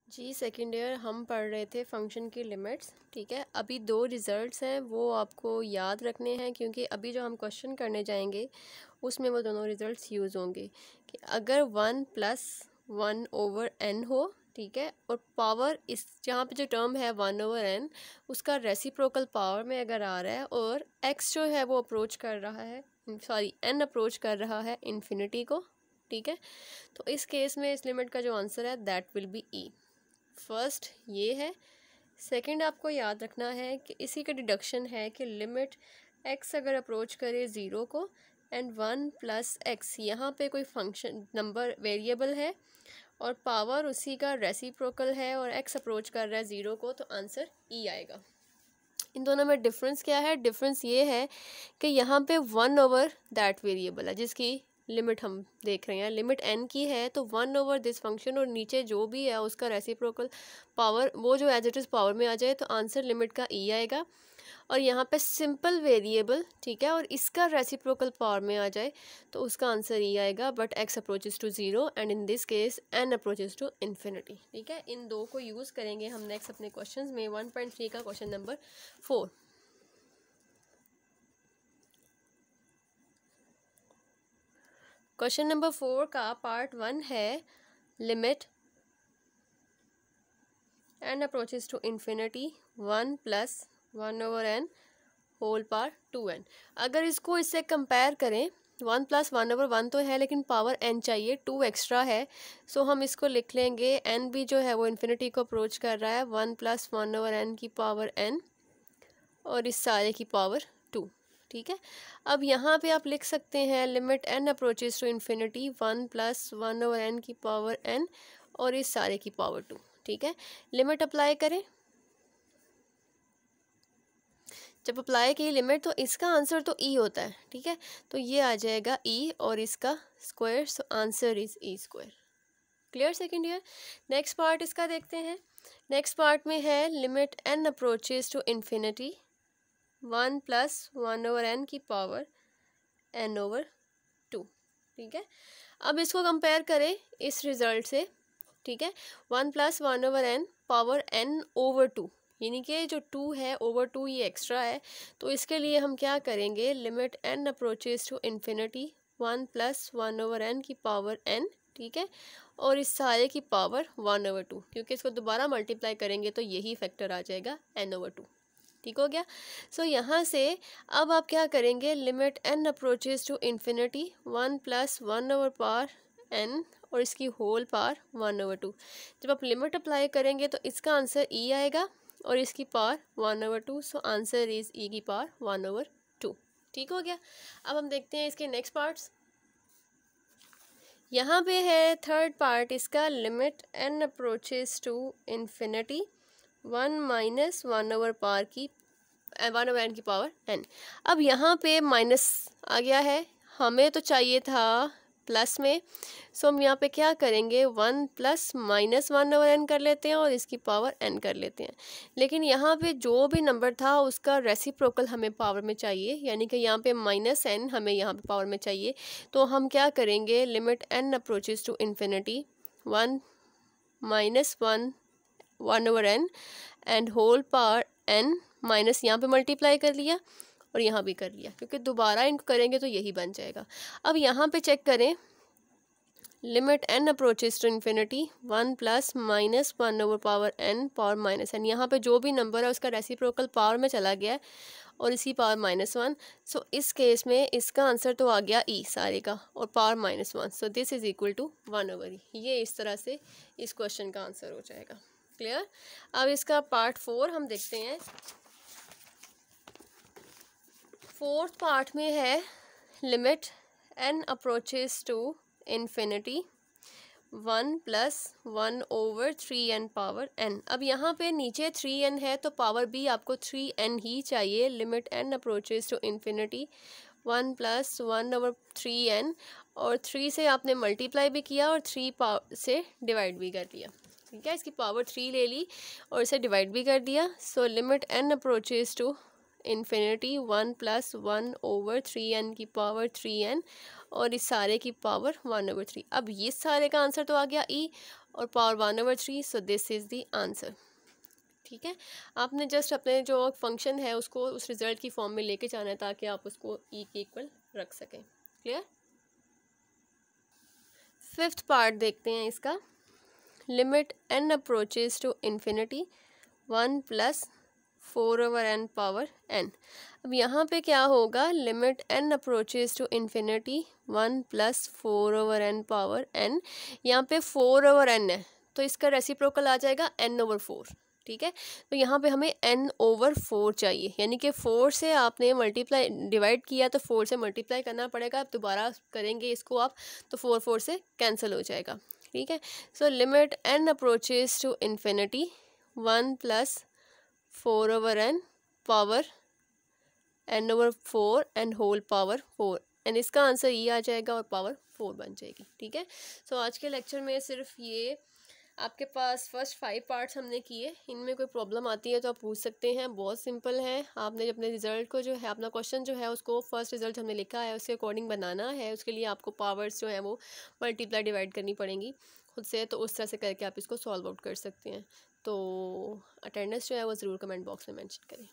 जी second year हम पढ़ रहे थे फंक्शन की लिमिट्स। ठीक है, अभी दो रिज़ल्ट्स हैं वो आपको याद रखने हैं, क्योंकि अभी जो हम क्वेश्चन करने जाएंगे उसमें वो दोनों रिज़ल्ट्स यूज़ होंगे कि अगर 1+1/n हो, ठीक है, और पावर इस जहाँ पे जो टर्म है 1/n उसका रेसिप्रोकल पावर में अगर आ रहा है और x जो है वो अप्रोच कर रहा है, सॉरी n अप्रोच कर रहा है इन्फिनिटी को। ठीक है, तो इस केस में इस लिमिट का जो आंसर है that will be e. First ये है। सेकंड आपको याद रखना है कि इसी का डिडक्शन है कि लिमिट x अगर अप्रोच करे ज़ीरो को एंड 1+x यहाँ पे कोई फंक्शन नंबर वेरिएबल है और पावर उसी का रेसिप्रोकल है और x अप्रोच कर रहा है ज़ीरो को, तो आंसर ई आएगा। इन दोनों में डिफरेंस क्या है? डिफरेंस ये है कि यहाँ पे 1/that वेरिएबल है जिसकी लिमिट हम देख रहे हैं, लिमिट n की है, तो 1/this फंक्शन और नीचे जो भी है उसका रेसिप्रोकल पावर वो जो एज इट इज़ पावर में आ जाए तो आंसर लिमिट का ई आएगा। और यहाँ पे सिंपल वेरिएबल, ठीक है, और इसका रेसिप्रोकल पावर में आ जाए तो उसका आंसर ई आएगा, but x approaches to zero and in this case n approaches to infinity. ठीक है, इन दो को यूज़ करेंगे हम नेक्स्ट अपने क्वेश्चंस में। 1.3 का क्वेश्चन नंबर 4। क्वेश्चन नंबर 4 का पार्ट 1 है limit n approaches to infinity 1+1/n whole power 2n। अगर इसको इससे कंपेयर करें, 1+1/1 तो है लेकिन पावर n चाहिए, 2 एक्स्ट्रा है, सो हम इसको लिख लेंगे n भी जो है वो इन्फिनिटी को अप्रोच कर रहा है 1+1/n की पावर n और इस सारे की पावर 2। ठीक है, अब यहाँ पे आप लिख सकते हैं limit n approaches to infinity 1+1/n की पावर n और इस सारे की पावर 2। ठीक है, लिमिट अप्लाई करें, जब अप्लाई की लिमिट तो इसका आंसर तो ई होता है। ठीक है, तो ये आ जाएगा ई और इसका square, so answer is e square. Clear second year. Next part इसका देखते हैं। नेक्स्ट पार्ट में है limit n approaches to infinity 1+1/n की पावर n/2। ठीक है, अब इसको कंपेयर करें इस रिजल्ट से। ठीक है, 1+1/n पावर n/2, यानी कि जो 2 है ओवर 2 ये एक्स्ट्रा है, तो इसके लिए हम क्या करेंगे, limit n approaches to infinity 1+1/n की पावर n, ठीक है, और इस सारे की पावर 1/2, क्योंकि इसको दोबारा मल्टीप्लाई करेंगे तो यही फैक्टर आ जाएगा n/2। ठीक हो गया। सो यहाँ से अब आप क्या करेंगे, limit n approaches to infinity 1+1/n और इसकी होल पावर 1/2। जब आप लिमिट अप्लाई करेंगे तो इसका आंसर ई आएगा और इसकी पावर 1/2, सो आंसर इज ई की पावर 1/2। ठीक हो गया। अब हम देखते हैं इसके नेक्स्ट पार्ट्स। यहाँ पे है थर्ड पार्ट इसका, limit n approaches to infinity 1-1/n की पावर n। अब यहाँ पे माइनस आ गया है, हमें तो चाहिए था प्लस में, सो हम यहाँ पे क्या करेंगे, 1+-1/n कर लेते हैं और इसकी पावर n कर लेते हैं। लेकिन यहाँ पे जो भी नंबर था उसका रेसिप्रोकल हमें पावर में चाहिए, यानी कि यहाँ पे -n हमें यहाँ पे पावर में चाहिए, तो हम क्या करेंगे, limit n approaches to infinity 1-1/n and whole power n minus यहाँ पे मल्टीप्लाई कर लिया और यहाँ भी कर लिया, क्योंकि दोबारा इनको करेंगे तो यही बन जाएगा। अब यहाँ पे चेक करें, limit n approaches to infinity 1+-1/n power -n, यहाँ पे जो भी नंबर है उसका रेसिप्रोकल पावर में चला गया है और इसी पावर -1, सो इस केस में इसका आंसर तो आ गया ई सारे का और power -1, so this is equal to 1/e। ये इस तरह से इस क्वेश्चन का आंसर हो जाएगा। क्लियर। अब इसका पार्ट 4 हम देखते हैं। फोर्थ पार्ट में है limit n approaches to infinity 1+1/3n power n। अब यहाँ पे नीचे 3n है तो पावर भी आपको 3n ही चाहिए। Limit n approaches to infinity 1+1/3n और 3 से आपने मल्टीप्लाई भी किया और 3 से डिवाइड भी कर दिया। ठीक है, इसकी पावर 3 ले ली और इसे डिवाइड भी कर दिया। So limit n approaches to infinity 1+1/3n की पावर 3n और इस सारे की पावर 1/3। अब ये सारे का आंसर तो आ गया e और power 1/3, so this is the answer. ठीक है, आपने जस्ट अपने जो फंक्शन है उसको उस रिज़ल्ट की फॉर्म में लेके जाना है ताकि आप उसको e के इक्वल रख सकें। क्लियर? फिफ्थ पार्ट देखते हैं इसका। Limit n approaches to infinity 1+4/n power n। अब यहाँ पे क्या होगा, limit n approaches to infinity 1+4/n power n। यहाँ पे 4/n है तो इसका रेसिप्रोकल आ जाएगा n/4। ठीक है, तो यहाँ पे हमें n/4 चाहिए, यानी कि 4 से आपने मल्टीप्लाई डिवाइड किया तो 4 से मल्टीप्लाई करना पड़ेगा। आप दोबारा करेंगे इसको आप तो 4 से कैंसिल हो जाएगा। ठीक है, so limit n approaches to infinity 1+4/n power n/4 and whole power 4 and इसका आंसर ये आ जाएगा और पावर 4 बन जाएगी। ठीक है, सो आज के लेक्चर में सिर्फ ये आपके पास फर्स्ट 5 पार्ट्स हमने किए। इनमें कोई प्रॉब्लम आती है तो आप पूछ सकते हैं, बहुत सिंपल है। आपने अपने रिजल्ट को जो है, अपना क्वेश्चन जो है उसको फर्स्ट रिजल्ट हमने लिखा है उसके अकॉर्डिंग बनाना है। उसके लिए आपको पावर्स जो है वो मल्टीप्लाई डिवाइड करनी पड़ेंगी खुद से, तो उस तरह से करके आप इसको सॉल्व आउट कर सकते हैं। तो अटेंडेंस जो है वो ज़रूर कमेंट बॉक्स में मेंशन करें।